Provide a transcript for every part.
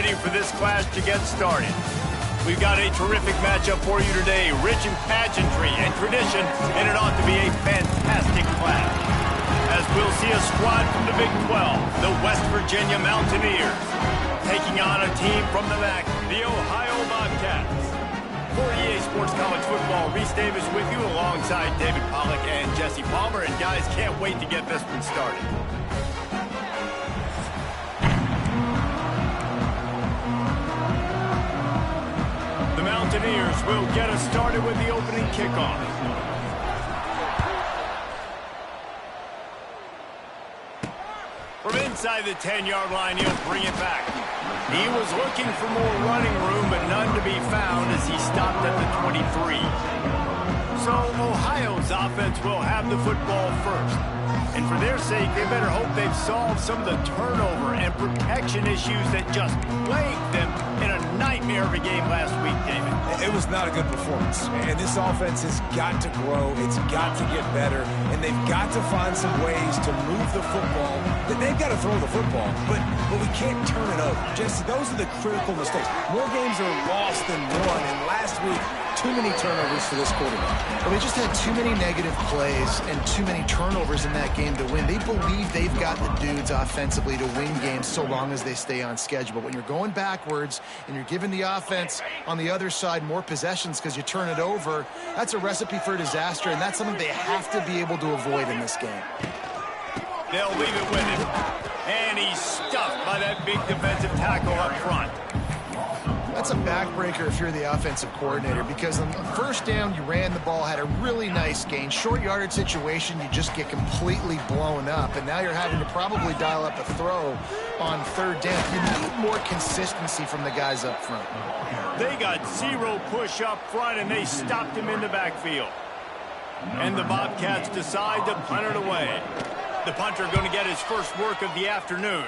ready for this clash to get started. We've got a terrific matchup for you today, rich in pageantry and tradition, and it ought to be a fantastic clash. As we'll see a squad from the Big 12, the West Virginia Mountaineers, taking on a team from the MAC, the Ohio Bobcats. For EA Sports College Football, Reese Davis with you alongside David Pollack and Jesse Palmer. And guys, can't wait to get this one started. The Mountaineers will get us started with the opening kickoff. From inside the 10-yard line, he'll bring it back. He was looking for more running room, but none to be found as he stopped at the 23. So Ohio's offense will have the football first. And for their sake, they better hope they've solved some of the turnover and protection issues that just plagued them in a nightmare of a game last week, David. It was not a good performance. And this offense has got to grow. It's got to get better. And they've got to find some ways to move the football. They've got to throw the football, but we can't turn it over. Jesse, those are the critical mistakes. More games are lost than won. And last week, too many turnovers for this quarterback. Well, they just had too many negative plays and too many turnovers in that game to win. They believe they've got the dudes offensively to win games so long as they stay on schedule. But when you're going backwards and you're giving the offense on the other side more possessions because you turn it over, that's a recipe for disaster, and that's something they have to be able to avoid in this game. They'll leave it with him. And he's stuffed by that big defensive tackle up front. That's a backbreaker if you're the offensive coordinator, because on the first down, you ran the ball, had a really nice gain. Short yardage situation, you just get completely blown up, and now you're having to probably dial up a throw on third down. You need more consistency from the guys up front. They got zero push up front, and they stopped him in the backfield. And the Bobcats decide to punt it away. The punter going to get his first work of the afternoon.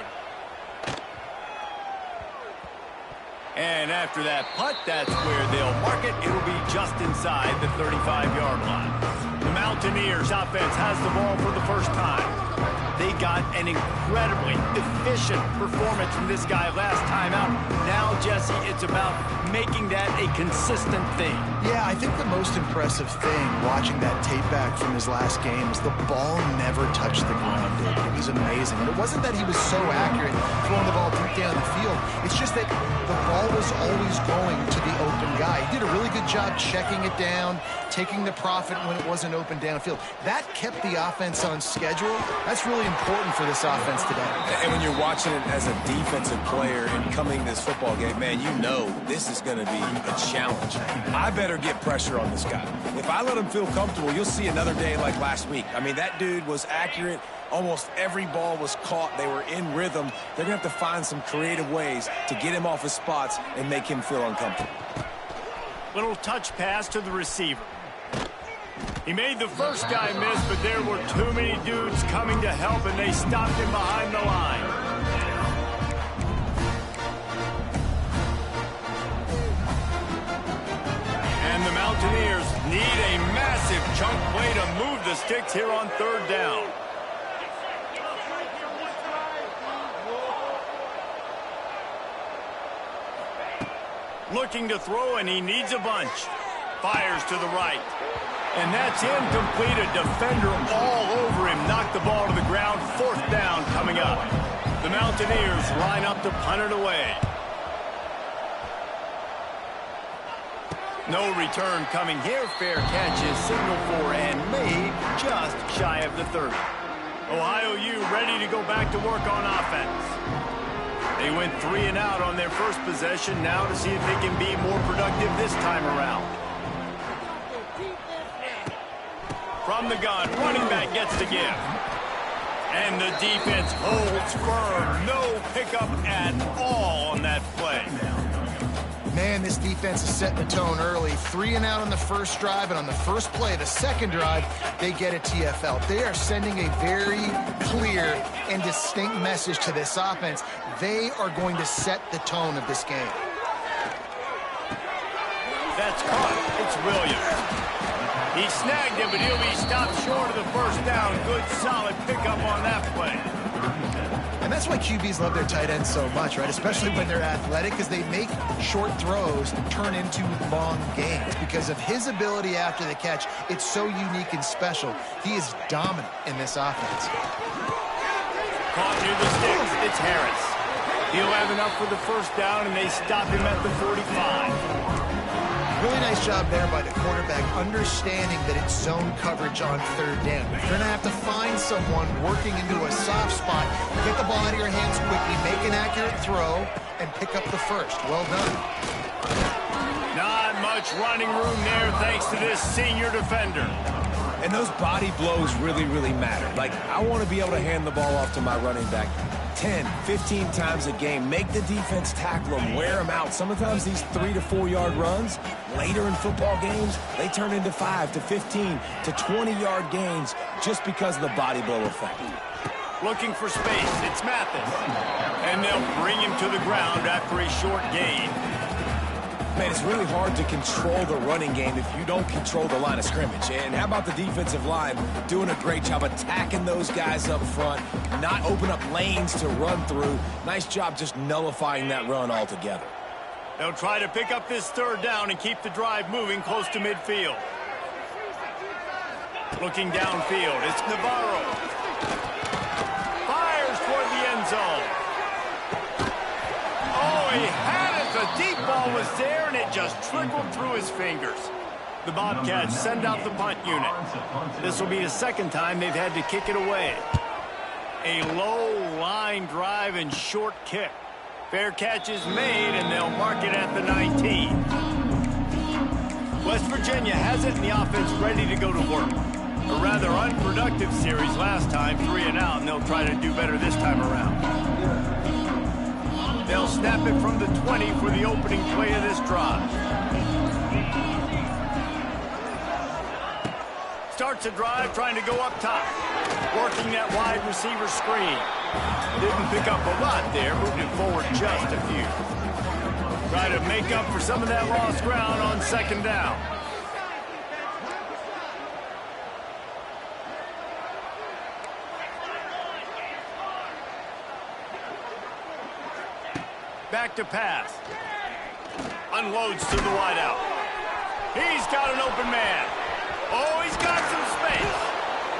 And after that punt, that's where they'll mark it. It'll be just inside the 35-yard line. The Mountaineers offense has the ball for the first time. They got an incredibly efficient performance from this guy last time out. Now, Jesse, it's about making that a consistent thing. Yeah, I think the most impressive thing watching that tape back from his last game is the ball never touched the ground, dude. It was amazing. And it wasn't that he was so accurate throwing the ball deep down the field. It's just that the ball was always going to the open guy. He did a really good job checking it down, taking the profit when it wasn't open downfield. That kept the offense on schedule. That's really important for this offense today. And when you're watching it as a defensive player and coming this football game, man, you know this is going to be a challenge. I better get pressure on this guy. If I let him feel comfortable, you'll see another day like last week. I mean, that dude was accurate. Almost every ball was caught. They were in rhythm. They're going to have to find some creative ways to get him off his spots and make him feel uncomfortable. Little touch pass to the receiver. He made the first guy miss, but there were too many dudes coming to help, and they stopped him behind the line. And the Mountaineers need a massive chunk play to move the sticks here on third down. Looking to throw, and he needs a bunch. Fires to the right. And that's incomplete. A defender all over him. Knocked the ball to the ground. Fourth down coming up. The Mountaineers line up to punt it away. No return coming here. Fair catch is signaled for and made just shy of the 30. Ohio U ready to go back to work on offense. They went 3 and out on their first possession. Now to see if they can be more productive this time around. From the gun, running back gets the give. And the defense holds firm. No pickup at all on that play. Man, this defense is setting the tone early. 3 and out on the first drive, and on the first play, the second drive, they get a TFL. They are sending a very clear and distinct message to this offense. They are going to set the tone of this game. That's caught. It's Williams. He snagged him, but he'll be stopped short of the first down. Good, solid pickup on that play. And that's why QBs love their tight ends so much, right? Especially when they're athletic, because they make short throws turn into long gains. Because of his ability after the catch, it's so unique and special. He is dominant in this offense. Caught near the sticks. It's Harris. He'll have enough for the first down, and they stop him at the 45. Really nice job there by the quarterback, understanding that it's zone coverage on third down. You're going to have to find someone working into a soft spot, get the ball out of your hands quickly, make an accurate throw, and pick up the first. Well done. Not much running room there thanks to this senior defender. And those body blows really, really matter. Like, I want to be able to hand the ball off to my running back 10, 15 times a game. Make the defense tackle them, wear them out. Sometimes these 3 to 4 yard runs, later in football games, they turn into 5 to 15 to 20 yard gains just because of the body blow effect. Looking for space. It's Mathis. And they'll bring him to the ground after a short gain. Man, it's really hard to control the running game if you don't control the line of scrimmage. And how about the defensive line doing a great job attacking those guys up front, not open up lanes to run through. Nice job just nullifying that run altogether. They'll try to pick up this third down and keep the drive moving close to midfield. Looking downfield, it's Navarro. Fires toward the end zone. Oh, he had it. The deep ball was there, and it just trickled through his fingers. The Bobcats send out the punt unit. This will be the second time they've had to kick it away. A low line drive and short kick. Fair catch is made, and they'll mark it at the 19. West Virginia has it, and the offense ready to go to work. A rather unproductive series last time, 3 and out, and they'll try to do better this time around. They'll snap it from the 20 for the opening play of this drive. Starts a drive trying to go up top. Working that wide receiver screen. Didn't pick up a lot there, moving forward just a few. Try to make up for some of that lost ground on second down. Back to pass. Unloads to the wideout. He's got an open man. Oh, he's got some space.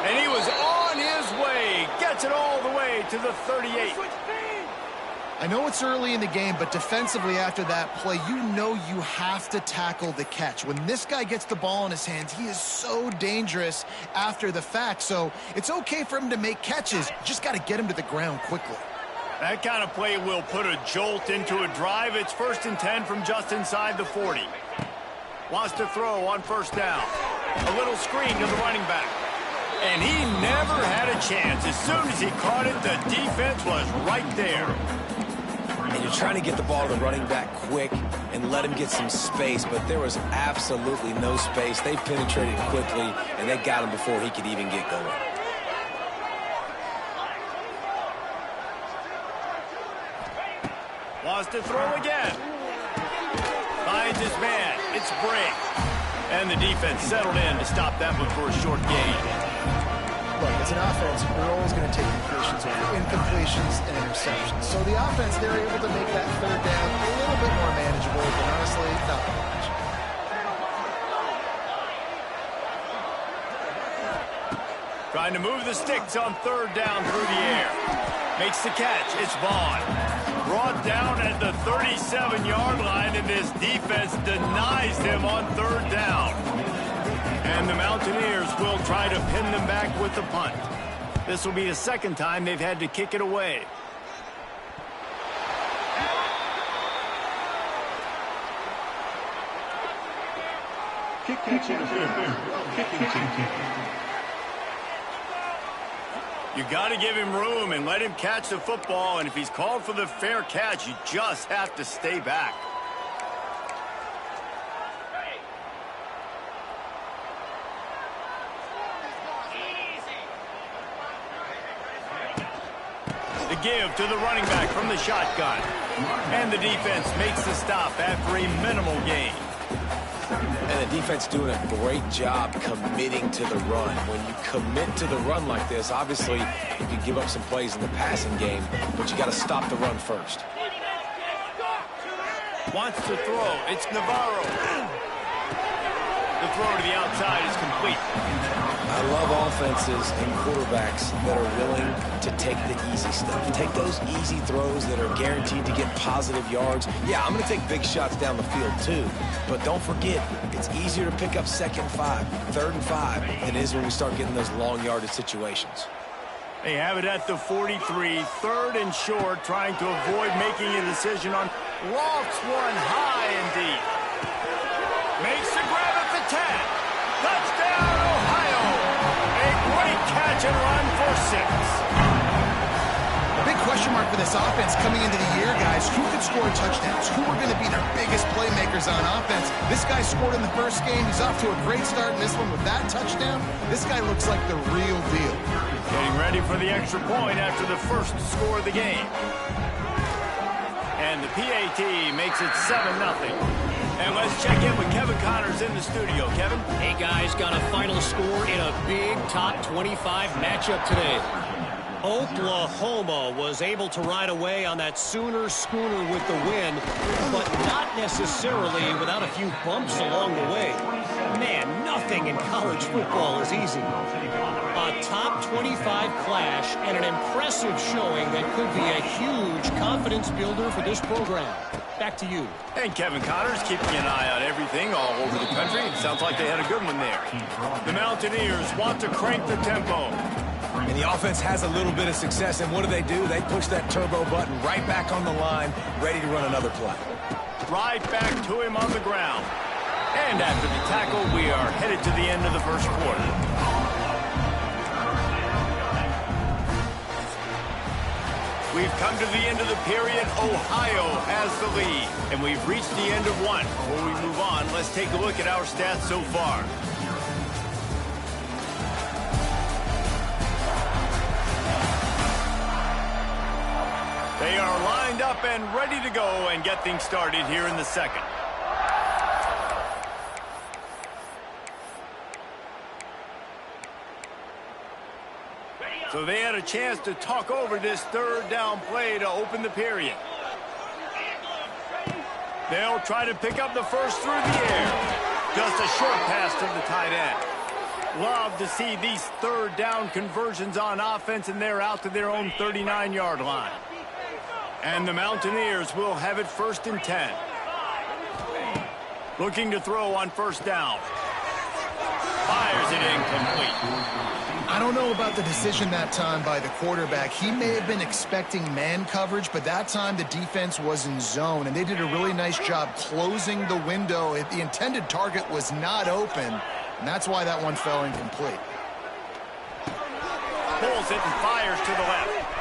And he was on his way. Gets it all the way to the 38. I know it's early in the game, but defensively after that play, you know you have to tackle the catch. When this guy gets the ball in his hands, he is so dangerous after the fact. So it's okay for him to make catches. Just got to get him to the ground quickly. That kind of play will put a jolt into a drive. It's 1st and 10 from just inside the 40. Wants to throw on first down. A little screen to the running back. And he never had a chance. As soon as he caught it, the defense was right there. And you're trying to get the ball to the running back quick and let him get some space, but there was absolutely no space. They penetrated quickly, and they got him before he could even get going. Wants to throw again. Finds his man. It's Brake. And the defense settled in to stop that one for a short gain. Look, as an offense, we're always going to take completions over incompletions and interceptions. So the offense, they're able to make that third down a little bit more manageable, but honestly, not that much. Trying to move the sticks on third down through the air. Makes the catch. It's Vaughn. Brought down at the 37-yard line, and this defense denies them on third down. And the Mountaineers will try to pin them back with the punt. This will be the second time they've had to kick it away. You got to give him room and let him catch the football, and if he's called for the fair catch, you just have to stay back. The give to the running back from the shotgun. And the defense makes the stop after a minimal gain. And the defense doing a great job committing to the run. When you commit to the run like this, obviously you can give up some plays in the passing game, but you got to stop the run first. Wants to throw. It's Navarro. The throw to the outside is complete. I love offenses and quarterbacks that are willing to take the easy stuff. Take those easy throws that are guaranteed to get positive yards. Yeah, I'm going to take big shots down the field too. But don't forget, it's easier to pick up 2nd and 5, 3rd and 5 than it is when we start getting those long yardage situations. They have it at the 43, 3rd and short, trying to avoid making a decision on lofts one high and deep. Makes the grab at the 10. Touchdown, Ohio. A great catch and run for 6. A big question mark for this offense coming into the year, guys. Who could score touchdowns? Who are going to be their biggest playmakers on offense? This guy scored in the first game. He's off to a great start in this one with that touchdown. This guy looks like the real deal. Getting ready for the extra point after the first score of the game. And the PAT makes it 7-0. And let's check in with Kevin Connors in the studio. Kevin? Hey, guys, got a final score in a big top 25 matchup today. Oklahoma was able to ride away on that Sooner schooner with the win, but not necessarily without a few bumps along the way. Man, nothing in college football is easy. A top 25 clash and an impressive showing that could be a huge confidence builder for this program. Back to you. And Kevin Connors keeping an eye on everything all over the country. It sounds like they had a good one there. The Mountaineers want to crank the tempo. And the offense has a little bit of success, and what do? They push that turbo button right back on the line, ready to run another play. Right back to him on the ground. And after the tackle, we are headed to the end of the first quarter. We've come to the end of the period. Ohio has the lead, and we've reached the end of one. Before we move on, let's take a look at our stats so far. They are lined up and ready to go and get things started here in the second. So they had a chance to talk over this 3rd down play to open the period. They'll try to pick up the first through the air. Just a short pass to the tight end. Love to see these 3rd down conversions on offense, and they're out to their own 39-yard line. And the Mountaineers will have it 1st and 10. Looking to throw on 1st down. Fires it incomplete. I don't know about the decision that time by the quarterback. He may have been expecting man coverage, but that time the defense was in zone, and they did a really nice job closing the window. The intended target was not open, and that's why that one fell incomplete. Pulls it and fires to the left.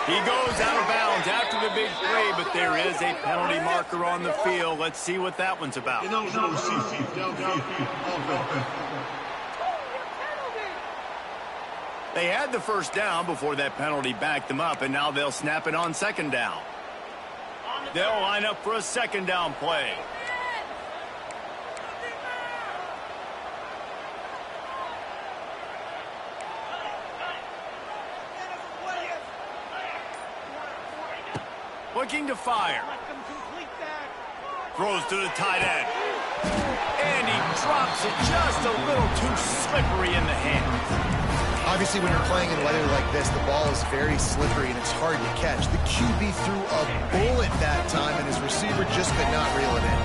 He goes out of bounds after the big play, but there is a penalty marker on the field. Let's see what that one's about. They had the 1st down before that penalty backed them up, and now they'll snap it on 2nd down. They'll line up for a 2nd down play. Looking to fire. Throws to the tight end. And he drops it just a little too slippery in the hands. Obviously, when you're playing in weather like this, the ball is very slippery and it's hard to catch. The QB threw a bullet that time, and his receiver just could not reel it in.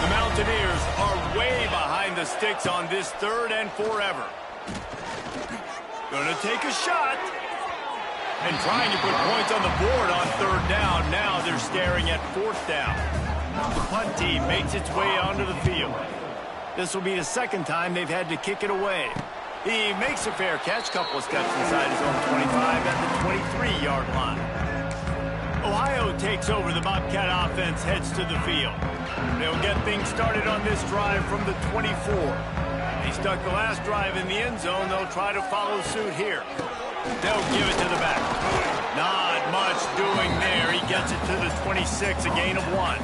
The Mountaineers are way behind the sticks on this 3rd and forever. Gonna take a shot. And trying to put points on the board on 3rd down. Now they're staring at 4th down. The punt team makes its way onto the field. This will be the 2nd time they've had to kick it away. He makes a fair catch, couple of steps inside his own 25 at the 23-yard line. Ohio takes over. The Bobcat offense heads to the field. They'll get things started on this drive from the 24. They stuck the last drive in the end zone. They'll try to follow suit here. They'll give it to the back. Not much doing there. He gets it to the 26, a gain of 1.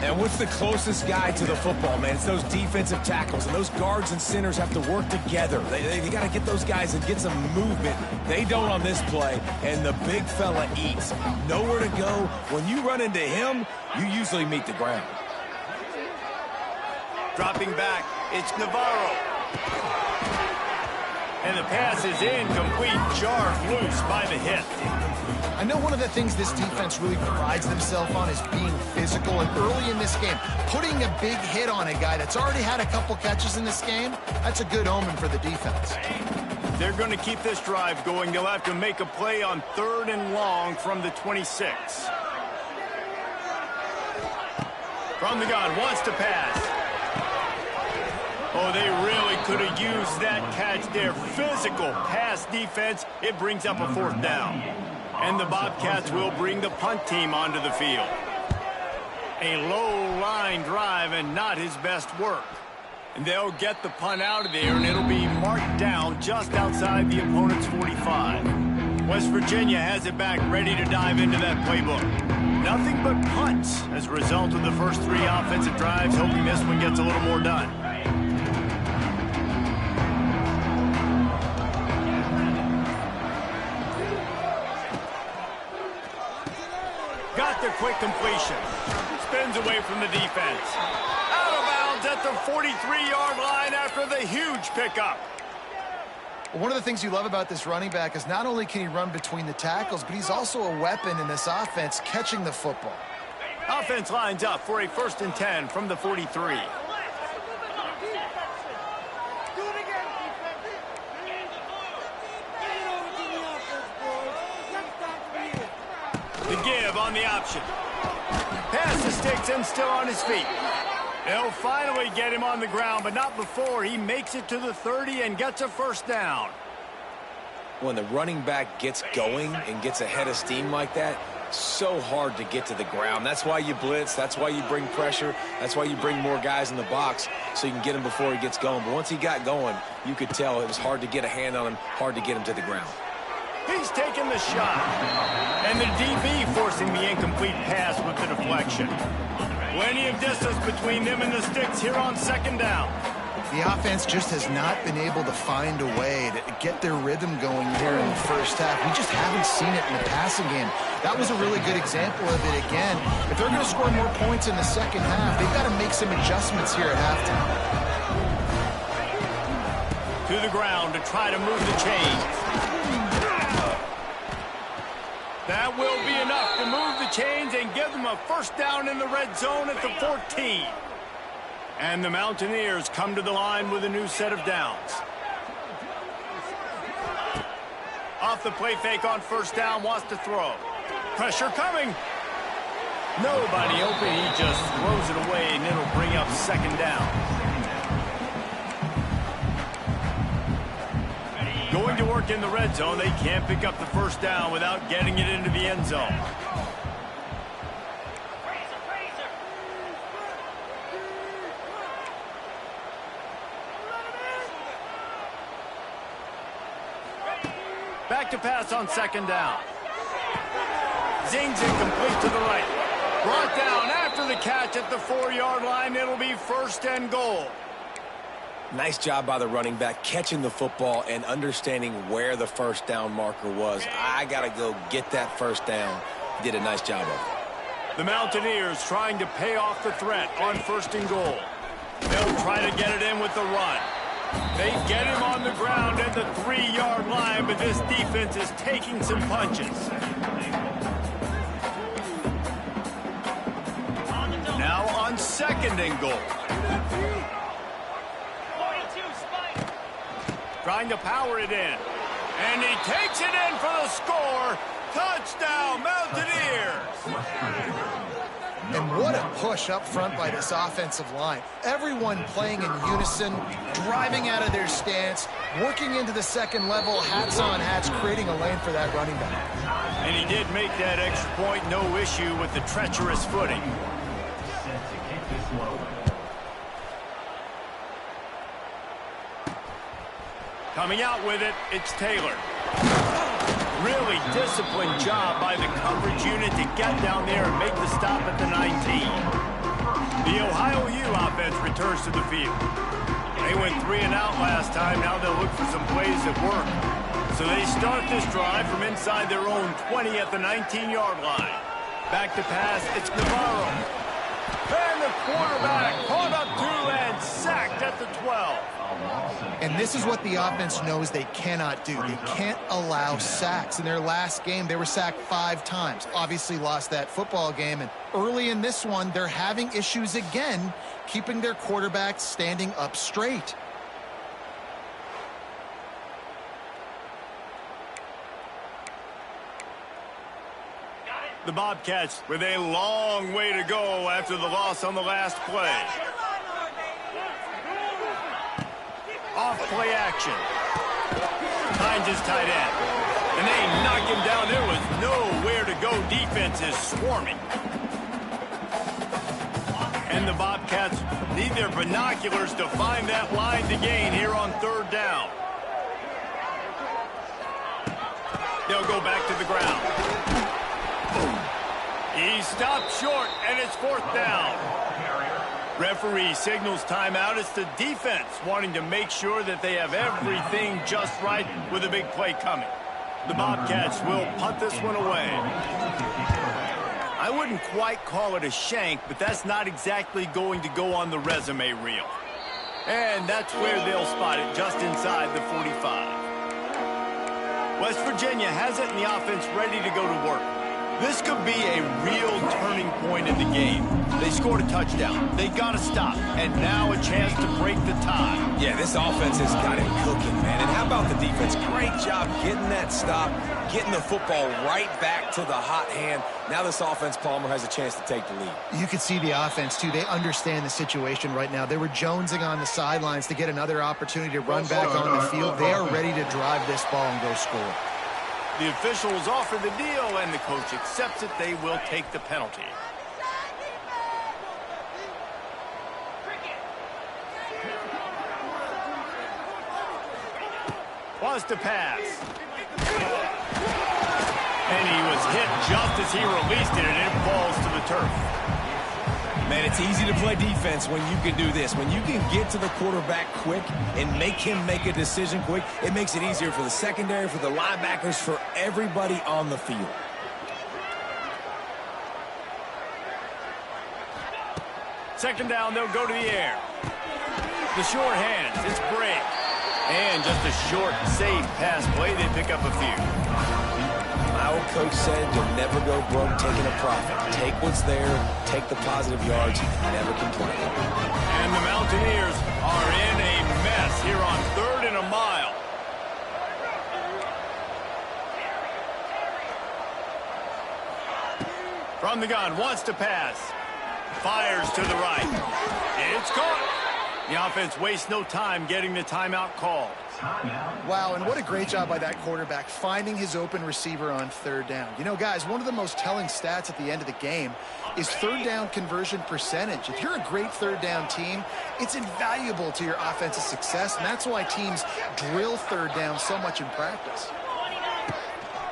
And what's the closest guy to the football, man? It's those defensive tackles, and those guards and centers have to work together. They got to get those guys and get some movement. They don't on this play, and the big fella eats. Nowhere to go. When you run into him, you usually meet the ground. Dropping back, it's Navarro. And the pass is incomplete, jarred loose by the hit. I know one of the things this defense really prides themselves on is being physical, and early in this game, putting a big hit on a guy that's already had a couple catches in this game, that's a good omen for the defense. They're going to keep this drive going. They'll have to make a play on 3rd and long from the 26. From the gun, wants to pass. Oh, they really could have used that catch there. Physical pass defense. It brings up a 4th down. And the Bobcats will bring the punt team onto the field. A low-line drive and not his best work. And they'll get the punt out of there, and it'll be marked down just outside the opponent's 45. West Virginia has it back, ready to dive into that playbook. Nothing but punts as a result of the first 3 offensive drives, hoping this one gets a little more done. Got the quick completion. Spins away from the defense. Out of bounds at the 43-yard line after the huge pickup. One of the things you love about this running back is not only can he run between the tackles, but he's also a weapon in this offense catching the football. Offense lines up for a 1st and 10 from the 43. The give on the option. Pass to Sticks and still on his feet. They'll finally get him on the ground, but not before he makes it to the 30 and gets a 1st down. When the running back gets going and gets ahead of steam like that, so hard to get to the ground. That's why you blitz. That's why you bring pressure. That's why you bring more guys in the box so you can get him before he gets going. But once he got going, you could tell it was hard to get a hand on him, hard to get him to the ground. He's taking the shot. And the DB forcing the incomplete pass with the deflection. Plenty of distance between them and the Sticks here on 2nd down. The offense just has not been able to find a way to get their rhythm going here in the first half. We just haven't seen it in the passing game. That was a really good example of it again. If they're going to score more points in the second half, they've got to make some adjustments here at halftime. To the ground to try to move the chains. That will be enough to move the chains and give them a 1st down in the red zone at the 14. And the Mountaineers come to the line with a new set of downs. Off the play fake on 1st down, wants to throw. Pressure coming. Nobody open, he just throws it away, and it'll bring up 2nd down. Going to work in the red zone, they can't pick up the 1st down without getting it into the end zone. Back to pass on 2nd down. Zings incomplete to the right. Brought down after the catch at the 4-yard line. It'll be 1st and goal. Nice job by the running back catching the football and understanding where the 1st down marker was. I got to go get that 1st down. Did a nice job of it. The Mountaineers trying to pay off the threat on 1st and goal. They'll try to get it in with the run. They get him on the ground at the 3-yard line, but this defense is taking some punches. Now on 2nd and goal. Trying to power it in. And he takes it in for the score. Touchdown, Mountaineers! And what a push up front by this offensive line. Everyone playing in unison, driving out of their stance, working into the 2nd level, hats on hats, creating a lane for that running back. And he did make that extra point, no issue with the treacherous footing. Coming out with it, it's Taylor. Really disciplined job by the coverage unit to get down there and make the stop at the 19. offense returns to the field. They went 3 and out last time. Now they'll look for some plays that work. So they start this drive from inside their own 20 at the 19-yard line. Back to pass, it's Navarro. And the quarterback caught up to and sacked at the 12. And this is what the offense knows they cannot do. They can't allow sacks. In their last game, they were sacked 5 times. Obviously lost that football game. And early in this one, they're having issues again, keeping their quarterback standing up straight. The Bobcats with a long way to go after the loss on the last play. Off play action. Finds his tight end. And they knock him down. There was nowhere to go. Defense is swarming. And the Bobcats need their binoculars to find that line to gain here on 3rd down. They'll go back to the ground. He stopped short, and it's 4th down. Referee signals timeout. It's the defense wanting to make sure that they have everything just right with a big play coming. The Bobcats will punt this one away. I wouldn't quite call it a shank, but that's not exactly going to go on the resume reel. And that's where they'll spot it, just inside the 45. West Virginia has it, and the offense ready to go to work. This could be a real turning point in the game. They scored a touchdown. They got to stop. And now a chance to break the tie. Yeah, this offense has got it cooking, man. And how about the defense? Great job getting that stop, getting the football right back to the hot hand. Now this offense, Palmer, has a chance to take the lead. You can see the offense, too. They understand the situation right now. They were jonesing on the sidelines to get another opportunity to run back on the field. They are ready to drive this ball and go score. The officials offer the deal, and the coach accepts it. They will take the penalty. Wants to pass. And he was hit just as he released it, and it falls to the turf. Man, it's easy to play defense when you can do this. When you can get to the quarterback quick and make him make a decision quick, it makes it easier for the secondary, for the linebackers, for everybody on the field. Second down, they'll go to the air. The short hands, it's Bray. And just a short, safe pass play, they pick up a few. My old coach said you'll never go broke taking a profit. Take what's there, take the positive yards, and never complain. And the Mountaineers are in a mess here on 3rd and a mile. From the gun, wants to pass. Fires to the right. It's caught. The offense wastes no time getting the timeout called. Wow, and what a great job by that quarterback finding his open receiver on 3rd down. You know, guys, one of the most telling stats at the end of the game is 3rd down conversion percentage. If you're a great 3rd down team, it's invaluable to your offensive success, and that's why teams drill 3rd down so much in practice.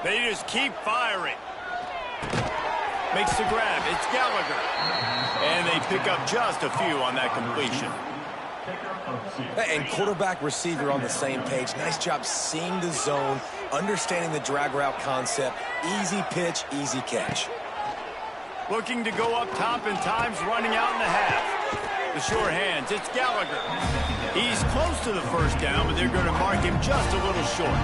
They just keep firing. Makes the grab. It's Gallagher. And they pick up just a few on that completion. And quarterback receiver on the same page. Nice job seeing the zone, understanding the drag route concept. Easy pitch, easy catch. Looking to go up top, and time's running out in the half. The sure hands, it's Gallagher. He's close to the 1st down, but they're going to mark him just a little short.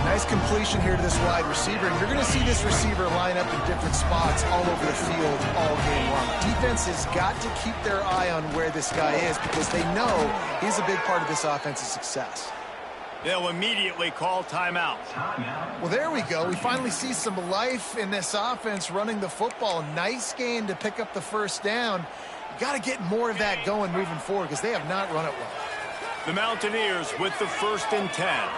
Nice completion here to this wide receiver, and you're going to see this receiver line up in different spots all over the field all game long. Defense has got to keep their eye on where this guy is because they know he's a big part of this offense's success. They'll immediately call timeout. Well, there we go. We finally see some life in this offense running the football. Nice gain to pick up the 1st down. You got to get more of that going moving forward because they have not run it well. The Mountaineers with the 1st and 10.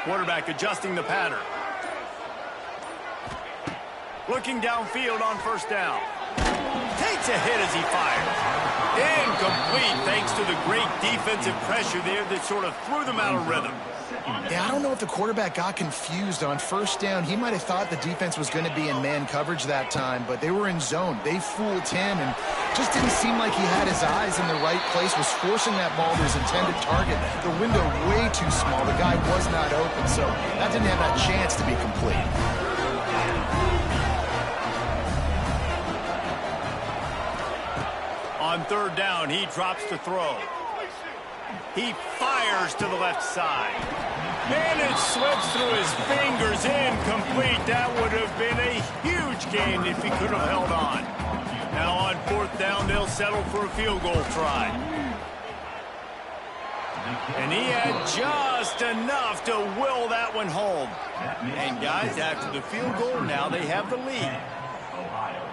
Quarterback adjusting the pattern. Looking downfield on 1st down. Takes a hit as he fires. Incomplete thanks to the great defensive pressure there that sort of threw them out of rhythm. Yeah, I don't know if the quarterback got confused on first down. He might have thought the defense was going to be in man coverage that time, but they were in zone. They fooled him and just didn't seem like he had his eyes in the right place, was forcing that ball to his intended target. The window way too small. The guy was not open, so that didn't have that chance to be complete. On third down, he drops to throw. He fires to the left side. And it slips through his fingers, incomplete. That would have been a huge gain if he could have held on. Now on fourth down, they'll settle for a field goal try. And he had just enough to will that one home. And guys, after the field goal, now they have the lead.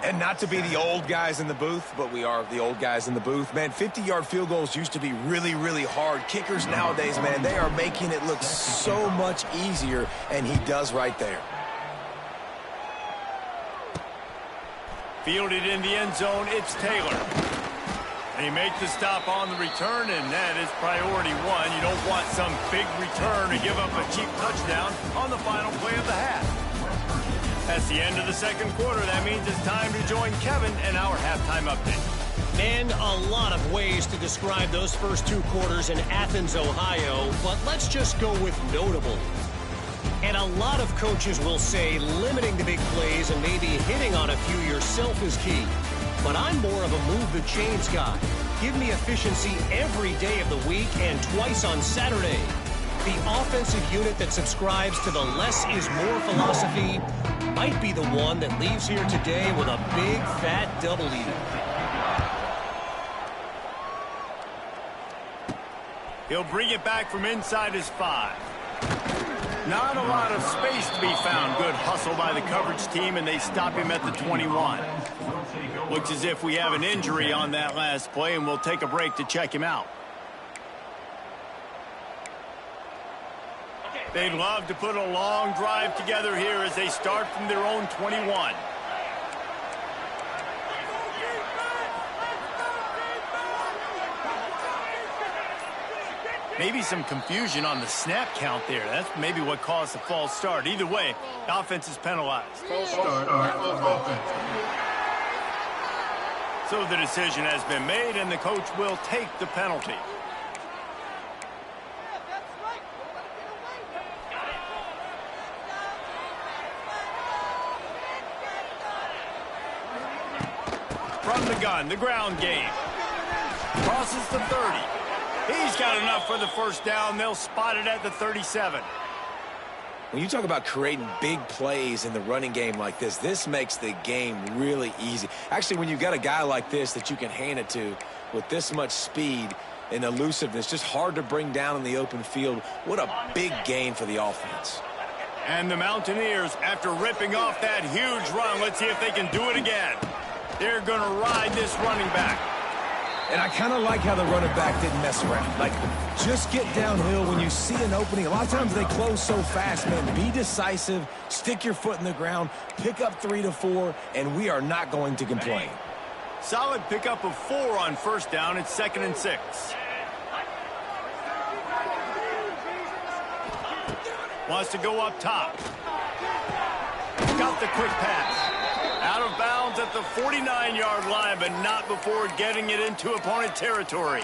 And not to be the old guys in the booth, but we are the old guys in the booth. Man, 50-yard field goals used to be really, really hard. Kickers nowadays, man, they are making it look so much easier, and he does right there. Fielded in the end zone, it's Taylor. And he makes the stop on the return, and that is priority one. You don't want some big return to give up a cheap touchdown on the final play of the half. That's the end of the second quarter. That means it's time to join Kevin and our halftime update. Man, a lot of ways to describe those first two quarters in Athens, Ohio, but let's just go with notable. And a lot of coaches will say limiting the big plays and maybe hitting on a few yourself is key. But I'm more of a move the chains guy. Give me efficiency every day of the week and twice on Saturday. The offensive unit that subscribes to the less is more philosophy might be the one that leaves here today with a big fat W. He'll bring it back from inside his 5. Not a lot of space to be found. Good hustle by the coverage team, and they stop him at the 21. Looks as if we have an injury on that last play, and we'll take a break to check him out. They'd love to put a long drive together here as they start from their own 21. Maybe some confusion on the snap count there. That's maybe what caused the false start. Either way, the offense is penalized. False start on offense. So the decision has been made, and the coach will take the penalty. From the gun, the ground game. Crosses the 30. He's got enough for the first down. They'll spot it at the 37. When you talk about creating big plays in the running game like this makes the game really easy. Actually, when you've got a guy like this that you can hand it to with this much speed and elusiveness, just hard to bring down in the open field, what a big gain for the offense. And the Mountaineers, after ripping off that huge run, let's see if they can do it again. They're going to ride this running back. And I kind of like how the running back didn't mess around. Like, just get downhill when you see an opening. A lot of times they close so fast, man. Be decisive, stick your foot in the ground, pick up 3 to 4, and we are not going to complain. Solid pickup of 4 on first down. It's 2nd and 6. Wants to go up top. Got the quick pass. Out of bounds at the 49-yard line, but not before getting it into opponent territory.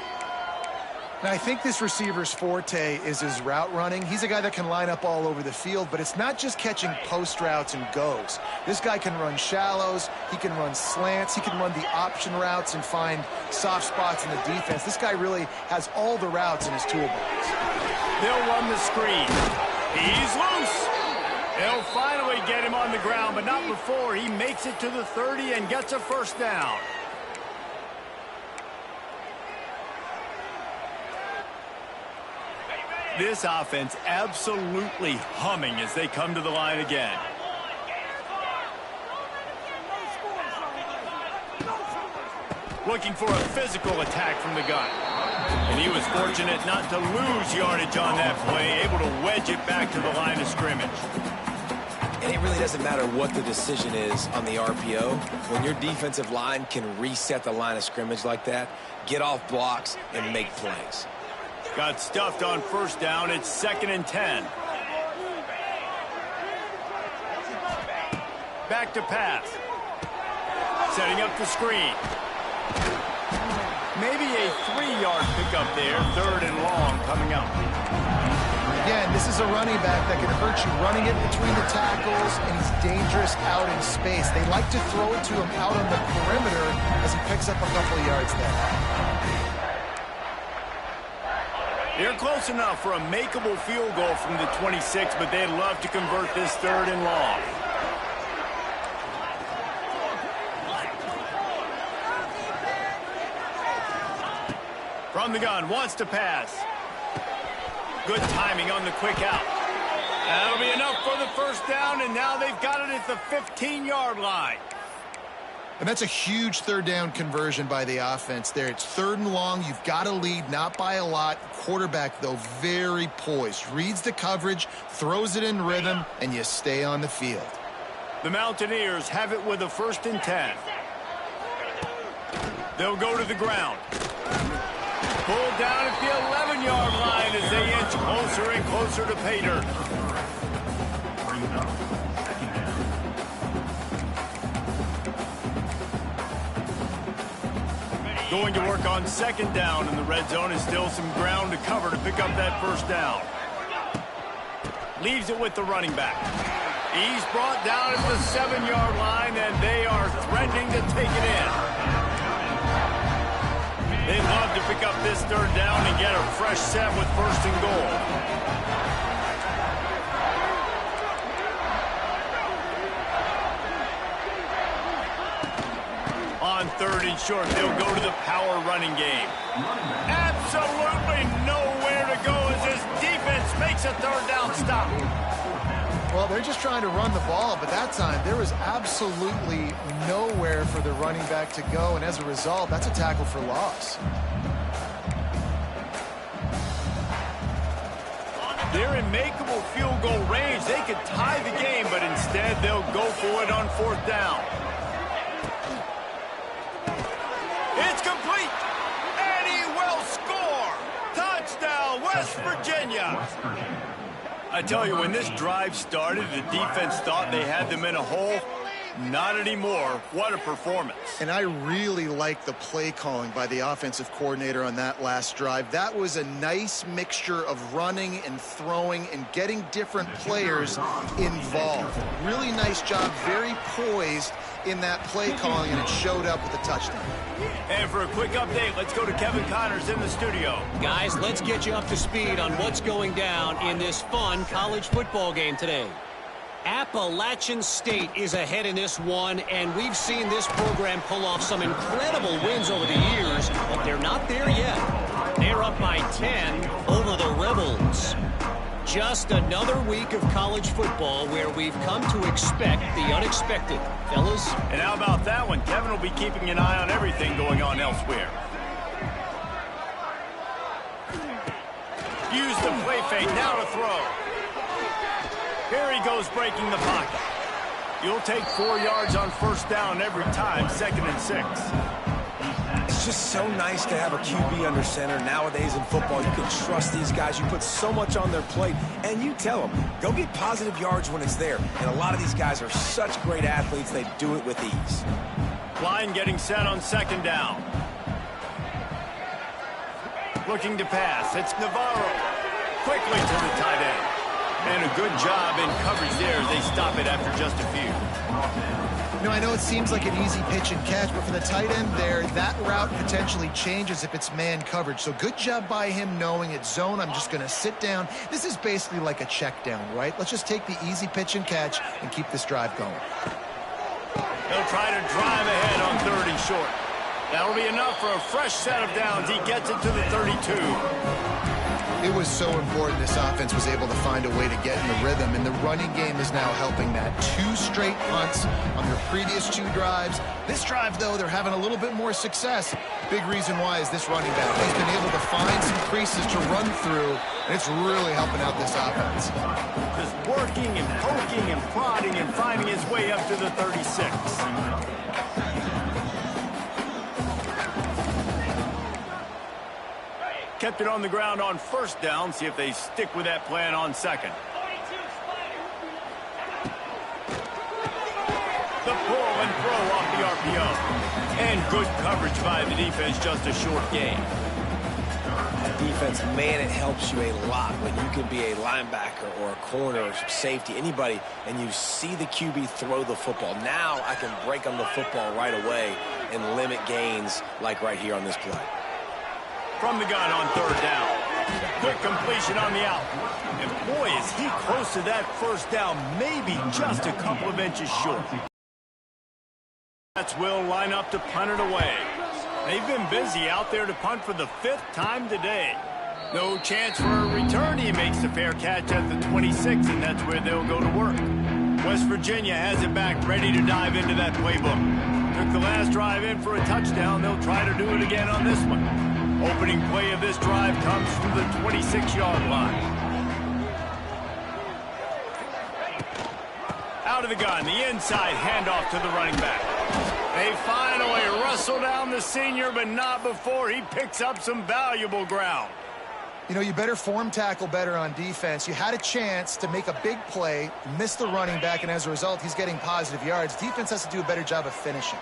Now, I think this receiver's forte is his route running. He's a guy that can line up all over the field, but it's not just catching post routes and goes. This guy can run shallows, he can run slants, he can run the option routes and find soft spots in the defense. This guy really has all the routes in his toolbox. They'll run the screen. He's loose. They'll finally get him on the ground, but not before he makes it to the 30 and gets a first down. This offense absolutely humming as they come to the line again. Looking for a physical attack from the gun. And he was fortunate not to lose yardage on that play, able to wedge it back to the line of scrimmage. And it really doesn't matter what the decision is on the RPO. When your defensive line can reset the line of scrimmage like that, get off blocks and make plays. Got stuffed on first down. It's 2nd and 10. Back to pass. Setting up the screen. Maybe a 3-yard pickup there. 3rd and long coming up. Again, this is a running back that can hurt you running it between the tackles, and he's dangerous out in space. They like to throw it to him out on the perimeter as he picks up a couple of yards there. They're close enough for a makeable field goal from the 26, but they'd love to convert this 3rd and long. From the gun, wants to pass. Good timing on the quick out. That'll be enough for the first down, and now they've got it at the 15-yard line. And that's a huge 3rd down conversion by the offense there. It's 3rd and long. You've got to lead, not by a lot. Quarterback, though, very poised. Reads the coverage, throws it in rhythm, and you stay on the field. The Mountaineers have it with a 1st and 10. They'll go to the ground. Pulled down at the 11-yard line as they inch closer and closer to pay dirt. Going to work on 2nd down, and the red zone is still some ground to cover to pick up that 1st down. Leaves it with the running back. He's brought down at the 7-yard line, and they are threatening to take it in. They'd love to pick up this 3rd down and get a fresh set with 1st and goal. On 3rd and short, they'll go to the power running game. Absolutely nowhere to go as this defense makes a 3rd down stop. Well, they're just trying to run the ball, but that time there was absolutely nowhere for the running back to go, and as a result, that's a tackle for loss. They're in makeable field goal range. They could tie the game, but instead they'll go for it on 4th down. It's complete, and he will score. Touchdown, West Virginia. I tell you, when this drive started, the defense thought they had them in a hole. Not anymore. What a performance. And I really like the play calling by the offensive coordinator on that last drive. That was a nice mixture of running and throwing and getting different players involved. Really nice job, very poised in that play calling, and it showed up with a touchdown. And for a quick update, let's go to Kevin Connors in the studio. Guys, let's get you up to speed on what's going down in this fun college football game today. Appalachian State is ahead in this one, and we've seen this program pull off some incredible wins over the years, but they're not there yet. They're up by 10 over the Rebels. Just another week of college football where we've come to expect the unexpected. Fellas? And how about that one? Kevin will be keeping an eye on everything going on elsewhere. Use the play fake, now to throw. Here he goes breaking the pocket. You'll take 4 yards on 1st down every time, 2nd and 6. It's just so nice to have a QB under center. Nowadays in football, you can trust these guys. You put so much on their plate, and you tell them, go get positive yards when it's there. And a lot of these guys are such great athletes, they do it with ease. Line getting set on 2nd down. Looking to pass. It's Navarro. Quickly to the tight end. And a good job in coverage there as they stop it after just a few. You know, I know it seems like an easy pitch and catch, but for the tight end there, that route potentially changes if it's man coverage. So good job by him knowing it's zone. I'm just going to sit down. This is basically like a check down, right? Let's just take the easy pitch and catch and keep this drive going. He'll try to drive ahead on 3rd and short. That'll be enough for a fresh set of downs. He gets it to the 32. It was so important this offense was able to find a way to get in the rhythm, and the running game is now helping that. 2 straight punts on their previous 2 drives. This drive, though, they're having a little bit more success. Big reason why is this running back. He's been able to find some creases to run through, and it's really helping out this offense. Just working and poking and prodding and finding his way up to the 36. kept it on the ground on first down. See if they stick with that plan on second. The pull and throw off the RPO. And good coverage by the defense, just a short gain. Defense, man, it helps you a lot when you can be a linebacker or a corner or safety, anybody, and you see the QB throw the football. Now I can break on the football right away and limit gains like right here on this play. From the gun on third down. Quick completion on the out. And boy, is he close to that first down, maybe just a couple of inches short. That's will line up to punt it away. They've been busy out there to punt for the 5th time today. No chance for a return. He makes the fair catch at the 26, and that's where they'll go to work. West Virginia has it back, ready to dive into that playbook. Took the last drive in for a touchdown. They'll try to do it again on this one. Opening play of this drive comes from the 26-yard line. Out of the gun, the inside handoff to the running back. They finally wrestle down the senior, but not before he picks up some valuable ground. You know, you better form tackle better on defense. You had a chance to make a big play, miss the running back, and as a result, he's getting positive yards. Defense has to do a better job of finishing.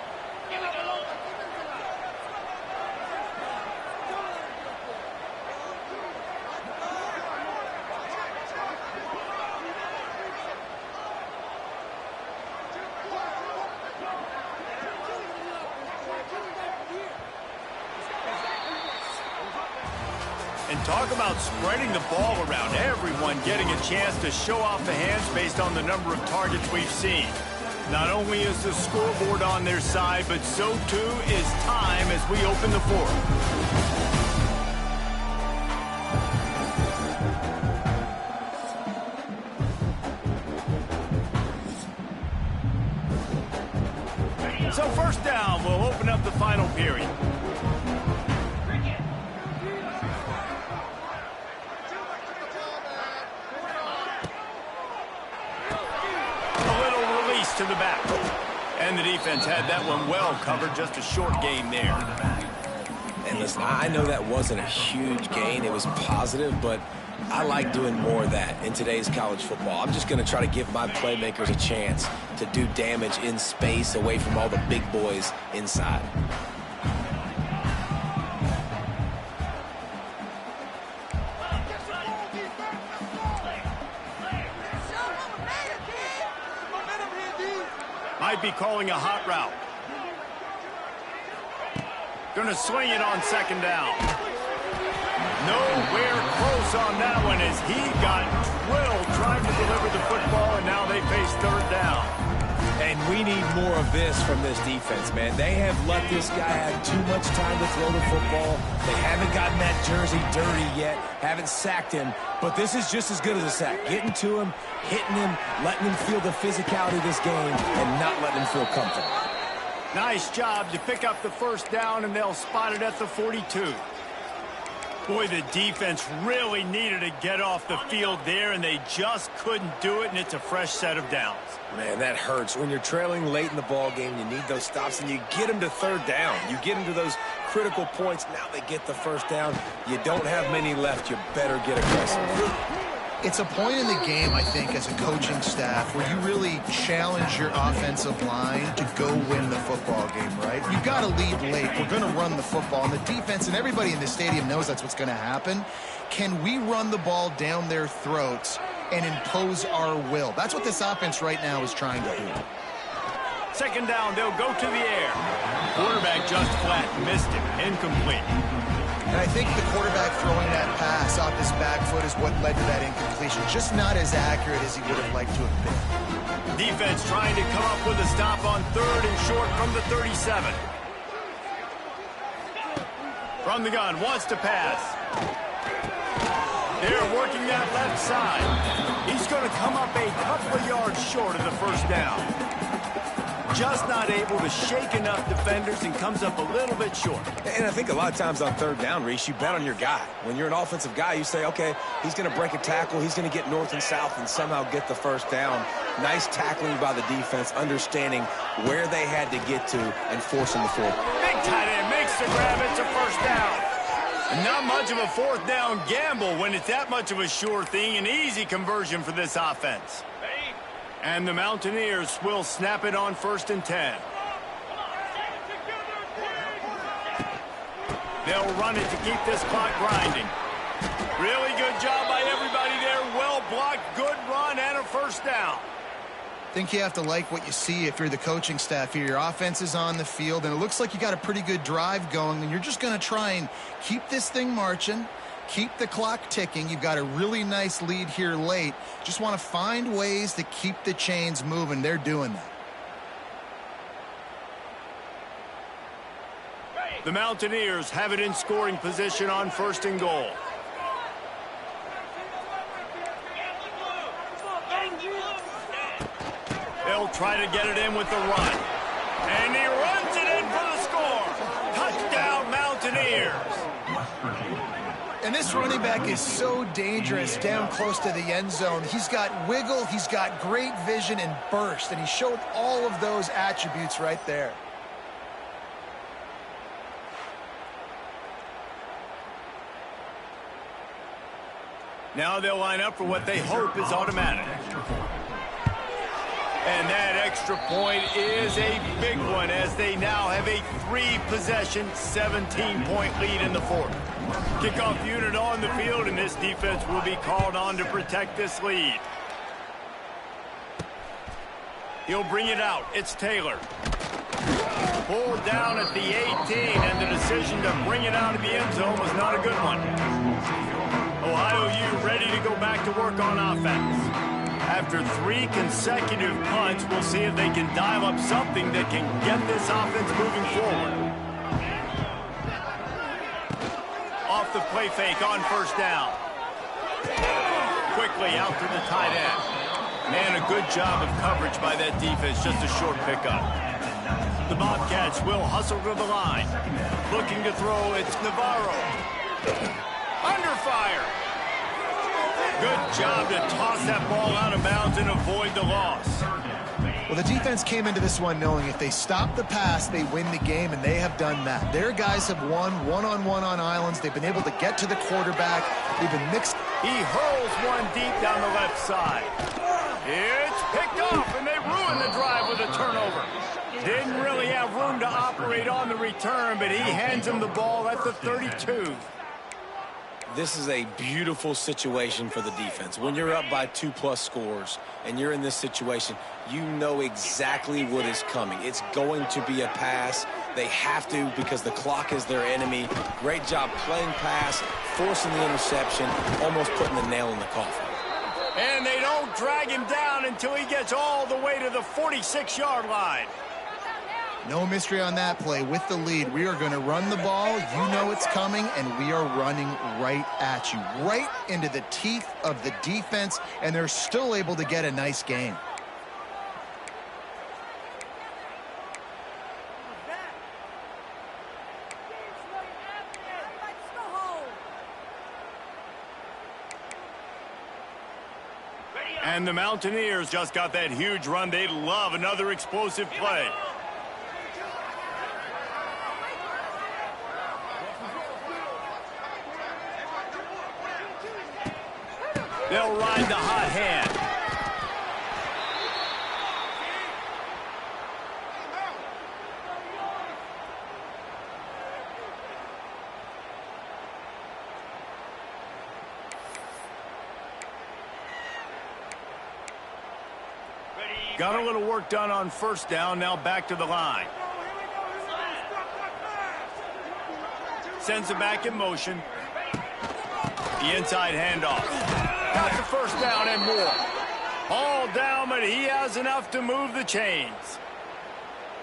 And talk about spreading the ball around. Everyone getting a chance to show off the hands based on the number of targets we've seen. Not only is the scoreboard on their side, but so too is time as we open the fourth. So first down will open up the final period. To the back. And the defense had that one well covered. Just a short gain there. And listen, I know that wasn't a huge gain. It was positive, but I like doing more of that in today's college football. I'm just going to try to give my playmakers a chance to do damage in space away from all the big boys inside. Might be calling a hot route. Gonna swing it on second down. Nowhere close on that one as he got drilled trying to deliver the football, and now they face third down. And we need more of this from this defense, man. They have let this guy have too much time to throw the football. They haven't gotten that jersey dirty yet, haven't sacked him. But this is just as good as a sack. Getting to him, hitting him, letting him feel the physicality of this game, and not letting him feel comfortable. Nice job to pick up the first down, and they'll spot it at the 42. Boy, the defense really needed to get off the field there, and they just couldn't do it, and it's a fresh set of downs. Man, that hurts. When you're trailing late in the ball game, you need those stops, and you get them to third down. You get them to those critical points. Now they get the first down. You don't have many left. You better get aggressive. It's a point in the game, I think, as a coaching staff where you really challenge your offensive line to go win the football game, right? You've got to lead late. We're going to run the football. And the defense and everybody in the stadium knows that's what's going to happen. Can we run the ball down their throats and impose our will? That's what this offense right now is trying to do. Second down, they'll go to the air. Quarterback just flat, missed it, incomplete. And I think the quarterback throwing that pass off his back foot is what led to that incompletion. Just not as accurate as he would have liked to have been. Defense trying to come up with a stop on third and short from the 37. From the gun, wants to pass. They're working that left side. He's going to come up a couple of yards short of the first down. Just not able to shake enough defenders and comes up a little bit short. And I think a lot of times on third down, Reese, you bet on your guy. When you're an offensive guy, you say, okay, he's going to break a tackle, he's going to get north and south and somehow get the first down. Nice tackling by the defense, understanding where they had to get to and forcing the fourth. Big tight end makes the grab. It's a first down. Not much of a fourth down gamble when it's that much of a sure thing. An easy conversion for this offense. And the Mountaineers will snap it on 1st and 10. They'll run it to keep this clock grinding. Really good job by everybody there. Well blocked, good run, and a first down. I think you have to like what you see if you're the coaching staff here. Your offense is on the field, and it looks like you got a pretty good drive going, and you're just going to try and keep this thing marching, keep the clock ticking. You've got a really nice lead here late. Just want to find ways to keep the chains moving. They're doing that. The Mountaineers have it in scoring position on 1st and goal. They'll try to get it in with the run. And he runs it in for the score. Touchdown, Mountaineers. And this running back is so dangerous down close to the end zone. He's got wiggle, he's got great vision and burst, and he showed all of those attributes right there. Now they'll line up for what they hope is automatic. And that extra point is a big one as they now have a 3-possession, 17-point lead in the 4th. Kickoff unit on the field, and this defense will be called on to protect this lead. He'll bring it out. It's Taylor. Pulled down at the 18, and the decision to bring it out of the end zone was not a good one. Ohio U ready to go back to work on offense. After 3 consecutive punts, we'll see if they can dial up something that can get this offense moving forward. Off the play fake on 1st down. Quickly out to the tight end. Man, a good job of coverage by that defense, just a short pickup. The Bobcats will hustle to the line. Looking to throw, it's Navarro. Under fire. Good job to toss that ball out of bounds and avoid the loss. Well, the defense came into this one knowing if they stop the pass, they win the game, and they have done that. Their guys have won one-on-one on islands. They've been able to get to the quarterback. They've been mixed. He hurls one deep down the left side. It's picked off, and they ruin the drive with a turnover. Didn't really have room to operate on the return, but he hands him the ball at the 32. This is a beautiful situation for the defense. When you're up by 2+ scores and you're in this situation, you know exactly what is coming. It's going to be a pass. They have to because the clock is their enemy. Great job playing pass, forcing the interception, almost putting the nail in the coffin. And they don't drag him down until he gets all the way to the 46-yard line. No mystery on that play. With the lead, we are going to run the ball. You know it's coming, and we are running right at you, right into the teeth of the defense, and they're still able to get a nice gain. And the Mountaineers just got that huge run. They love another explosive play. They'll ride the hot hand. Got a little work done on 1st down, now back to the line. Sends it back in motion. The inside handoff. Got the 1st down and more. All down, but he has enough to move the chains.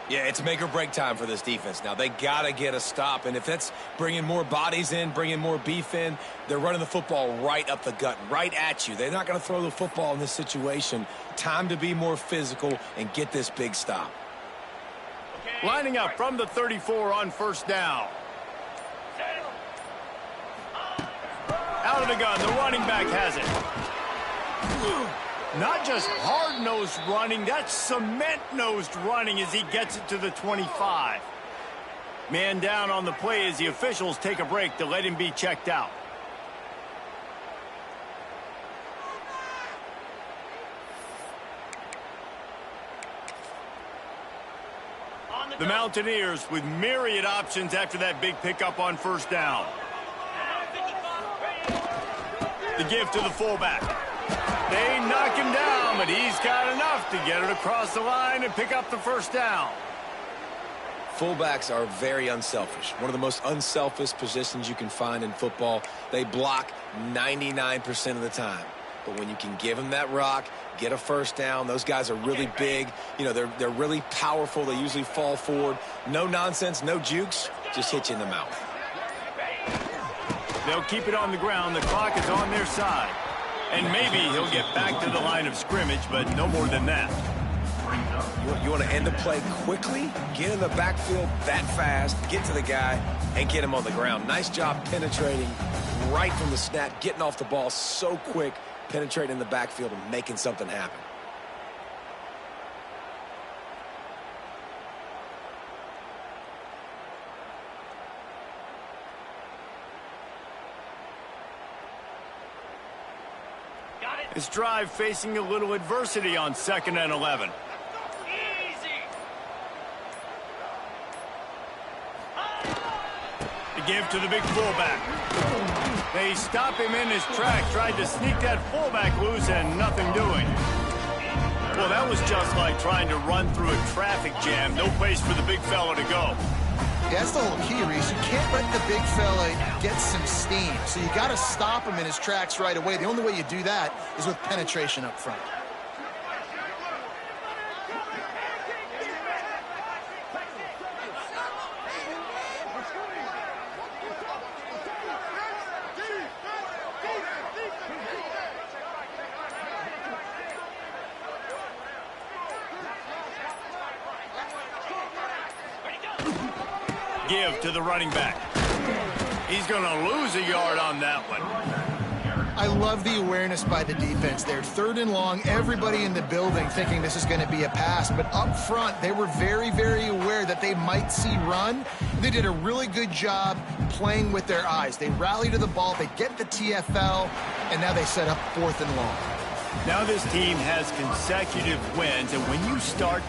Yeah, it's make or break time for this defense now. They got to get a stop, and if that's bringing more bodies in, bringing more beef in, they're running the football right up the gut, right at you. They're not going to throw the football in this situation. Time to be more physical and get this big stop. Lining up from the 34 on 1st down. Out of the gun, the running back has it. Not just hard-nosed running, that's cement-nosed running as he gets it to the 25. Man down on the play as the officials take a break to let him be checked out. The Mountaineers with myriad options after that big pickup on first down. The give to the fullback. They knock him down, but he's got enough to get it across the line and pick up the first down. Fullbacks are very unselfish. One of the most unselfish positions you can find in football. They block 99% of the time. But when you can give them that rock, get a first down, those guys are really big. You know, they're really powerful. They usually fall forward. No nonsense, no jukes, just hit you in the mouth. They'll keep it on the ground. The clock is on their side. And maybe he'll get back to the line of scrimmage, but no more than that. You want to end the play quickly, get in the backfield that fast, get to the guy, and get him on the ground. Nice job penetrating right from the snap, getting off the ball so quick, penetrating in the backfield and making something happen. This drive facing a little adversity on 2nd and 11. The give to the big fullback. They stop him in his track, tried to sneak that fullback loose and nothing doing. Well, that was just like trying to run through a traffic jam. No place for the big fella to go. Yeah, that's the whole key, Reese. You can't let the big fella get some steam. So you got to stop him in his tracks right away. The only way you do that is with penetration up front. Give to the running back. He's going to lose a yard on that one. I love the awareness by the defense there. 3rd and long, everybody in the building thinking this is going to be a pass. But up front, they were very, very aware that they might see run. They did a really good job playing with their eyes. They rally to the ball, they get the TFL, and now they set up 4th and long. Now this team has consecutive wins, and when you start